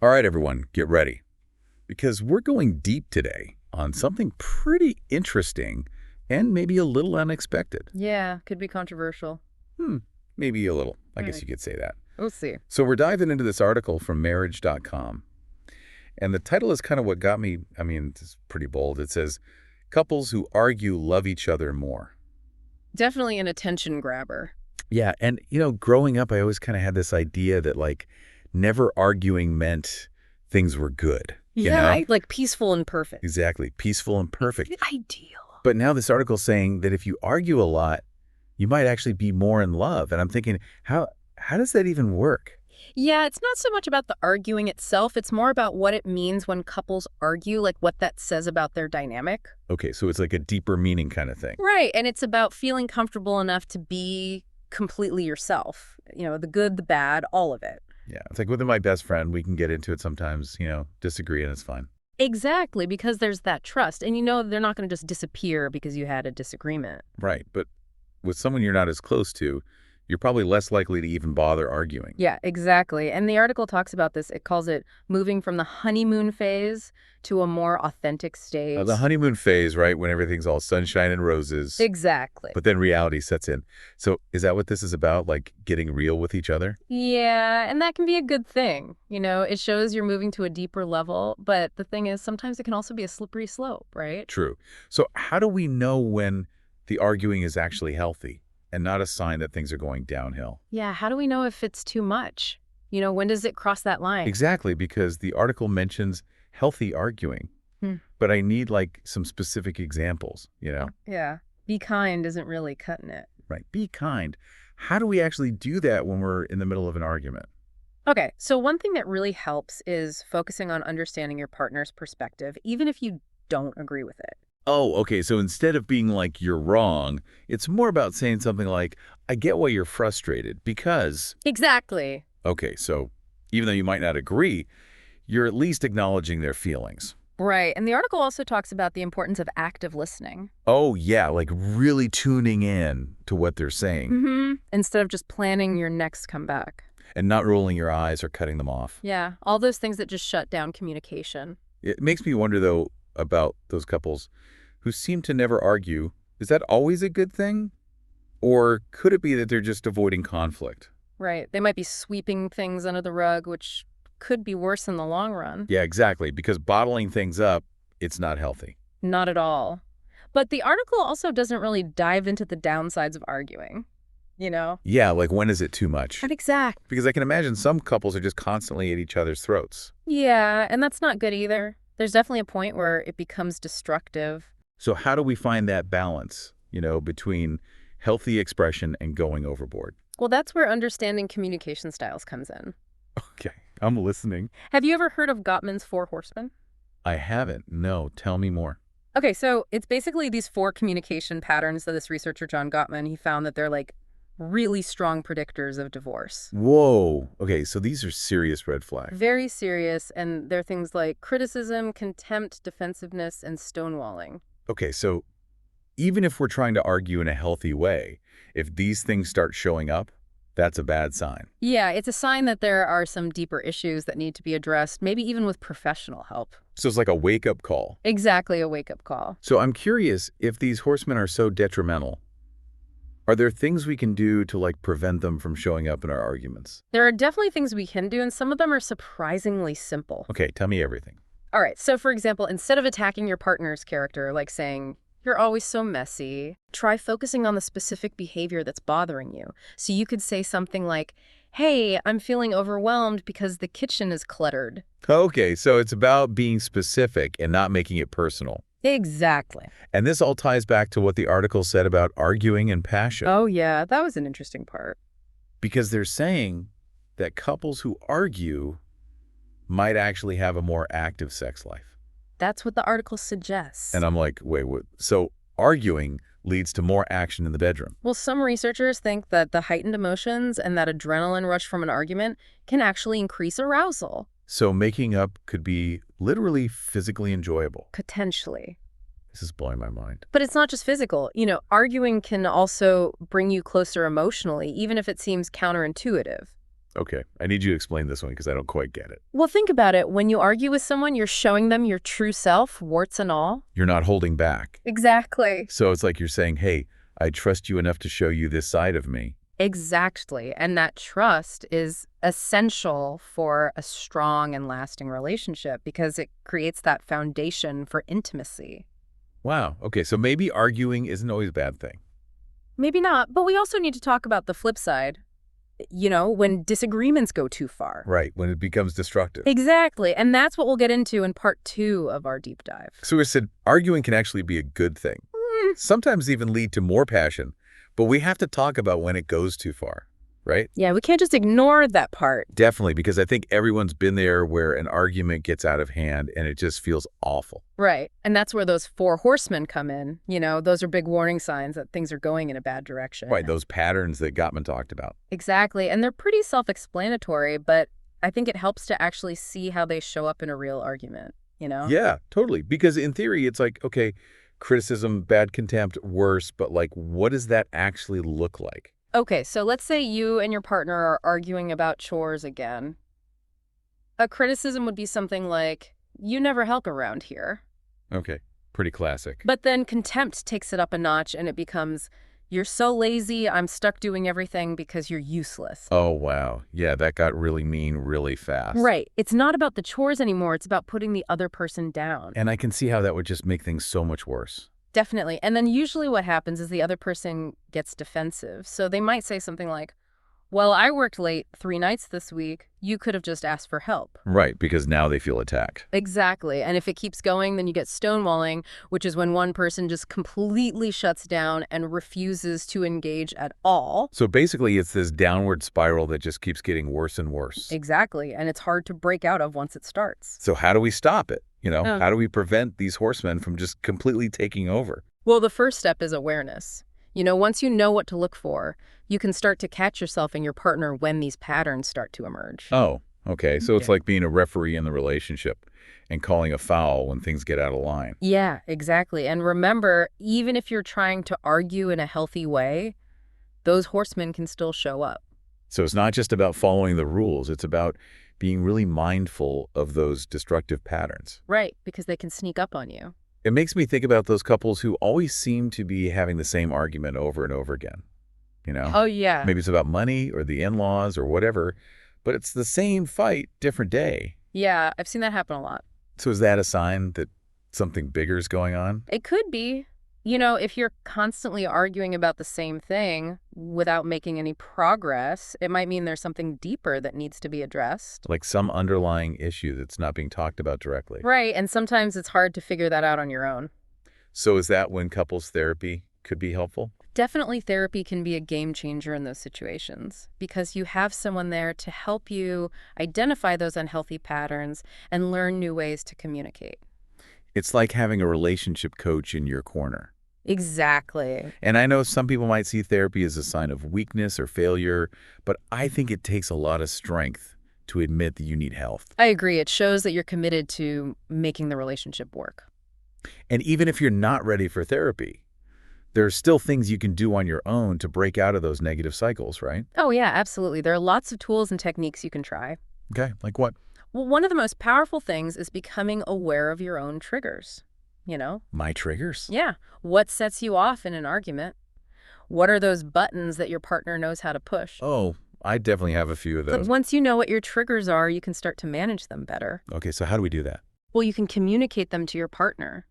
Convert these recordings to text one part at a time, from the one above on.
All right, everyone, get ready. Because we're going deep today on something pretty interesting and maybe a little unexpected. Yeah, could be controversial. Hmm, maybe a little. I guess Hmm. you could say that. We'll see. So we're diving into this article from marriage.com. And the title is kind of what got me, it's pretty bold. It says, couples who argue love each other more. Definitely an attention grabber. Yeah, and growing up, I always kind of had this idea that never arguing meant things were good, you Yeah, know? like peaceful and perfect. Exactly, peaceful and perfect. Ideal. But now this article's saying that if you argue a lot, you might actually be more in love. And I'm thinking, how does that even work? Yeah, it's not so much about the arguing itself. It's more about what it means when couples argue, like what that says about their dynamic. Okay, so it's like a deeper meaning kind of thing. Right, and it's about feeling comfortable enough to be completely yourself. The good, the bad, all of it. Yeah, it's like with my best friend, we can get into it sometimes, disagree, and it's fine. Exactly, because there's that trust. And they're not going to just disappear because you had a disagreement. Right, but with someone you're not as close to, you're probably less likely to even bother arguing. Yeah, exactly. And the article talks about this. It calls it moving from the honeymoon phase to a more authentic state. The honeymoon phase, right, when everything's all sunshine and roses, Exactly. but then reality sets in. So is that what this is about, like getting real with each other? Yeah, and that can be a good thing. It shows you're moving to a deeper level. But the thing is, sometimes it can also be a slippery slope, right? True. So how do we know when the arguing is actually healthy and not a sign that things are going downhill? Yeah, how do we know if it's too much? When does it cross that line? Exactly, because the article mentions healthy arguing, Hmm. but I need some specific examples. Yeah. Be kind isn't really cutting it. Right. Be kind. How do we actually do that when we're in the middle of an argument? Okay, so one thing that really helps is focusing on understanding your partner's perspective, even if you don't agree with it. Oh, okay. So instead of being like, you're wrong, it's more about saying something like, I get why you're frustrated because, Exactly. okay, so even though you might not agree, you're at least acknowledging their feelings. Right. And the article also talks about the importance of active listening. Oh, yeah, like really tuning in to what they're saying Instead of just planning your next comeback. and not rolling your eyes or cutting them off. Yeah, all those things that just shut down communication. It makes me wonder, though, about those couples who seem to never argue. Is that always a good thing? Or could it be that they're just avoiding conflict? Right. They might be sweeping things under the rug, which could be worse in the long run. Yeah, exactly. Because bottling things up, it's not healthy. Not at all. But the article also doesn't really dive into the downsides of arguing. Yeah, like when is it too much? Exact. Because I can imagine some couples are just constantly at each other's throats. Yeah, and that's not good either. There's definitely a point where it becomes destructive. So how do we find that balance, between healthy expression and going overboard? Well, that's where understanding communication styles comes in. Okay, I'm listening. Have you ever heard of Gottman's Four Horsemen? I haven't. No, tell me more. Okay, so it's basically these four communication patterns that this researcher, John Gottman, he found that they're like really strong predictors of divorce. Whoa. Okay, so these are serious red flags. Very serious, and they're things like criticism, contempt, defensiveness, and stonewalling. Okay, so even if we're trying to argue in a healthy way, if these things start showing up, that's a bad sign. Yeah, it's a sign that there are some deeper issues that need to be addressed, maybe even with professional help. So it's like a wake-up call. Exactly, a wake-up call. So I'm curious, if these horsemen are so detrimental, are there things we can do to prevent them from showing up in our arguments? There are definitely things we can do, and some of them are surprisingly simple. Okay, tell me everything. All right, so for example, instead of attacking your partner's character, like saying, you're always so messy, try focusing on the specific behavior that's bothering you. So you could say something like, hey, I'm feeling overwhelmed because the kitchen is cluttered. Okay, so it's about being specific and not making it personal. Exactly. And this all ties back to what the article said about arguing and passion. Oh, yeah, that was an interesting part. Because they're saying that couples who argue might actually have a more active sex life. That's what the article suggests. And I'm like, wait, what? So arguing leads to more action in the bedroom. Well, some researchers think that the heightened emotions and that adrenaline rush from an argument can actually increase arousal. So making up could be literally physically enjoyable. Potentially. This is blowing my mind. But it's not just physical. Arguing can also bring you closer emotionally, even if it seems counterintuitive. Okay, I need you to explain this one because I don't quite get it. Well, think about it. When you argue with someone, you're showing them your true self, warts and all. You're not holding back. Exactly. So it's like you're saying, hey, I trust you enough to show you this side of me. Exactly. And that trust is essential for a strong and lasting relationship because it creates that foundation for intimacy. Wow. Okay, so maybe arguing isn't always a bad thing. Maybe not, but we also need to talk about the flip side. When disagreements go too far. Right, when it becomes destructive. Exactly. And that's what we'll get into in part 2 of our deep dive. So we said arguing can actually be a good thing. Sometimes even lead to more passion, but we have to talk about when it goes too far, right? Yeah, we can't just ignore that part. Definitely, because I think everyone's been there where an argument gets out of hand and it just feels awful. Right. And that's where those 4 horsemen come in. Those are big warning signs that things are going in a bad direction. Right, those patterns that Gottman talked about. Exactly. And they're pretty self-explanatory, but I think it helps to actually see how they show up in a real argument, Yeah, totally. Because in theory, it's like, okay, criticism, bad contempt, worse, but like, what does that actually look like? Okay, so let's say you and your partner are arguing about chores again. A criticism would be something like, you never help around here. Okay, pretty classic. But then contempt takes it up a notch and it becomes, you're so lazy, I'm stuck doing everything because you're useless. Oh, wow. Yeah, that got really mean really fast. Right. It's not about the chores anymore. It's about putting the other person down. And I can see how that would just make things so much worse. Definitely. And then usually what happens is the other person gets defensive. So they might say something like, well, I worked late 3 nights this week. You could have just asked for help. Right, because now they feel attacked. Exactly. And if it keeps going, then you get stonewalling, which is when one person just completely shuts down and refuses to engage at all. So basically, it's this downward spiral that just keeps getting worse and worse. Exactly. And it's hard to break out of once it starts. So how do we stop it? How do we prevent these horsemen from just completely taking over? Well, the first step is awareness. Once you know what to look for, you can start to catch yourself and your partner when these patterns start to emerge. Oh, okay. So it's like being a referee in the relationship and calling a foul when things get out of line. Yeah, exactly. And remember, even if you're trying to argue in a healthy way, those horsemen can still show up. So it's not just about following the rules. It's about being really mindful of those destructive patterns. Right, because they can sneak up on you. It makes me think about those couples who always seem to be having the same argument over and over again. Oh, yeah. Maybe it's about money or the in-laws or whatever, but it's the same fight, different day. Yeah, I've seen that happen a lot. So is that a sign that something bigger is going on? It could be. If you're constantly arguing about the same thing without making any progress, it might mean there's something deeper that needs to be addressed. Like some underlying issue that's not being talked about directly. Right, and sometimes it's hard to figure that out on your own. So is that when couples therapy could be helpful? Definitely therapy can be a game changer in those situations because you have someone there to help you identify those unhealthy patterns and learn new ways to communicate. It's like having a relationship coach in your corner. Exactly. And I know some people might see therapy as a sign of weakness or failure, but I think it takes a lot of strength to admit that you need help. I agree. It shows that you're committed to making the relationship work. And even if you're not ready for therapy, there are still things you can do on your own to break out of those negative cycles, right? Oh, yeah, absolutely. There are lots of tools and techniques you can try. Okay, like what? Well, one of the most powerful things is becoming aware of your own triggers. My triggers? Yeah. What sets you off in an argument? What are those buttons that your partner knows how to push? Oh, I definitely have a few of But those. once you know what your triggers are, you can start to manage them better. Okay, so how do we do that? Well, you can communicate them to your partner.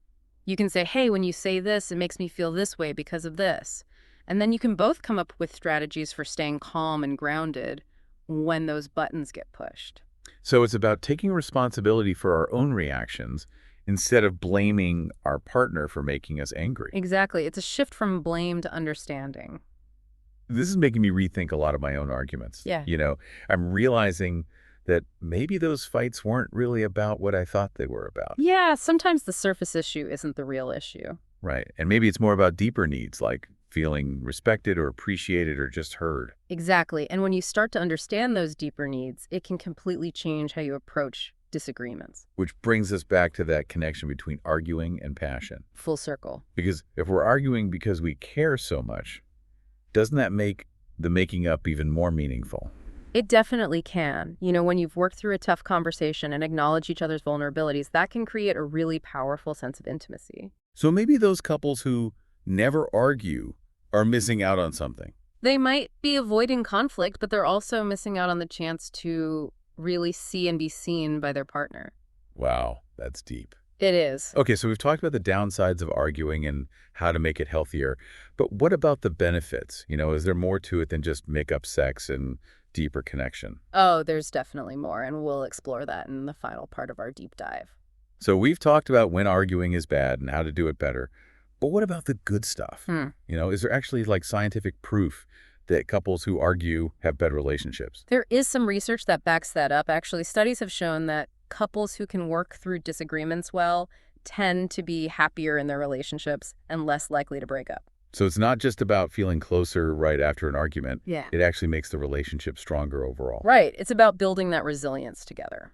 You can say, hey, when you say this, it makes me feel this way because of this. And then you can both come up with strategies for staying calm and grounded when those buttons get pushed. So it's about taking responsibility for our own reactions instead of blaming our partner for making us angry. Exactly. It's a shift from blame to understanding. This is making me rethink a lot of my own arguments. Yeah. I'm realizing that maybe those fights weren't really about what I thought they were about. Yeah, sometimes the surface issue isn't the real issue. Right. And maybe it's more about deeper needs like feeling respected or appreciated or just heard. Exactly. And when you start to understand those deeper needs, it can completely change how you approach disagreements. Which brings us back to that connection between arguing and passion. Full circle. Because if we're arguing because we care so much, doesn't that make the making up even more meaningful? It definitely can. When you've worked through a tough conversation and acknowledge each other's vulnerabilities, that can create a really powerful sense of intimacy. So maybe those couples who never argue are missing out on something. They might be avoiding conflict, but they're also missing out on the chance to really see and be seen by their partner. Wow, that's deep. It is. Okay, so we've talked about the downsides of arguing and how to make it healthier, but what about the benefits? Is there more to it than just make-up sex and deeper connection? Oh, there's definitely more, and we'll explore that in the final part of our deep dive. So we've talked about when arguing is bad and how to do it better, but what about the good stuff? Hmm. Is there actually scientific proof that couples who argue have better relationships? There is some research that backs that up. Actually, studies have shown that couples who can work through disagreements well tend to be happier in their relationships and less likely to break up. So it's not just about feeling closer right after an argument. Yeah. It actually makes the relationship stronger overall. Right. It's about building that resilience together.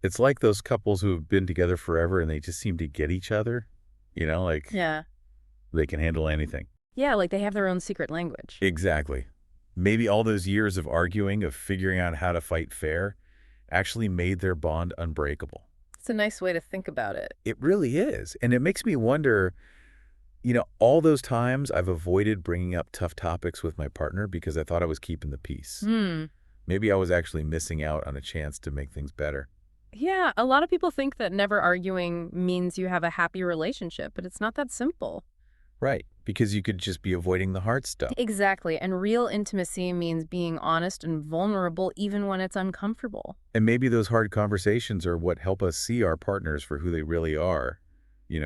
It's like those couples who have been together forever and they just seem to get each other, Yeah. they can handle anything. Yeah, like they have their own secret language. Exactly. Maybe all those years of arguing, of figuring out how to fight fair, actually made their bond unbreakable. It's a nice way to think about it. It really is. And it makes me wonder, all those times I've avoided bringing up tough topics with my partner because I thought I was keeping the peace. Hmm. Maybe I was actually missing out on a chance to make things better. Yeah, a lot of people think that never arguing means you have a happy relationship, but it's not that simple. Right. Because you could just be avoiding the hard stuff. Exactly. And real intimacy means being honest and vulnerable even when it's uncomfortable. And maybe those hard conversations are what help us see our partners for who they really are,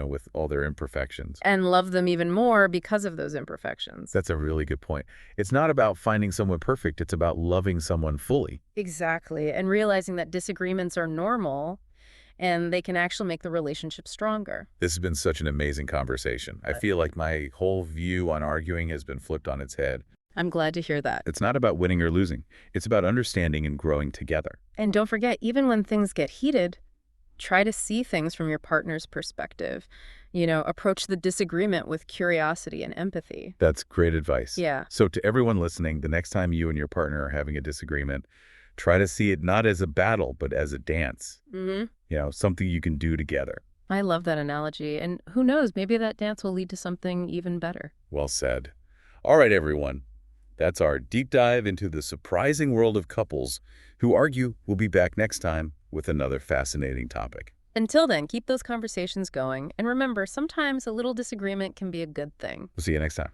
with all their imperfections. And love them even more because of those imperfections. That's a really good point. It's not about finding someone perfect. It's about loving someone fully. Exactly. And realizing that disagreements are normal and they can actually make the relationship stronger. This has been such an amazing conversation. I feel like my whole view on arguing has been flipped on its head. I'm glad to hear that. It's not about winning or losing. It's about understanding and growing together. And don't forget, even when things get heated, try to see things from your partner's perspective. Approach the disagreement with curiosity and empathy. That's great advice. Yeah. So to everyone listening, the next time you and your partner are having a disagreement, try to see it not as a battle, but as a dance. Something you can do together. I love that analogy. And who knows, maybe that dance will lead to something even better. Well said. All right, everyone. That's our deep dive into the surprising world of couples who argue. We'll be back next time with another fascinating topic. Until then, keep those conversations going. And remember, sometimes a little disagreement can be a good thing. We'll see you next time.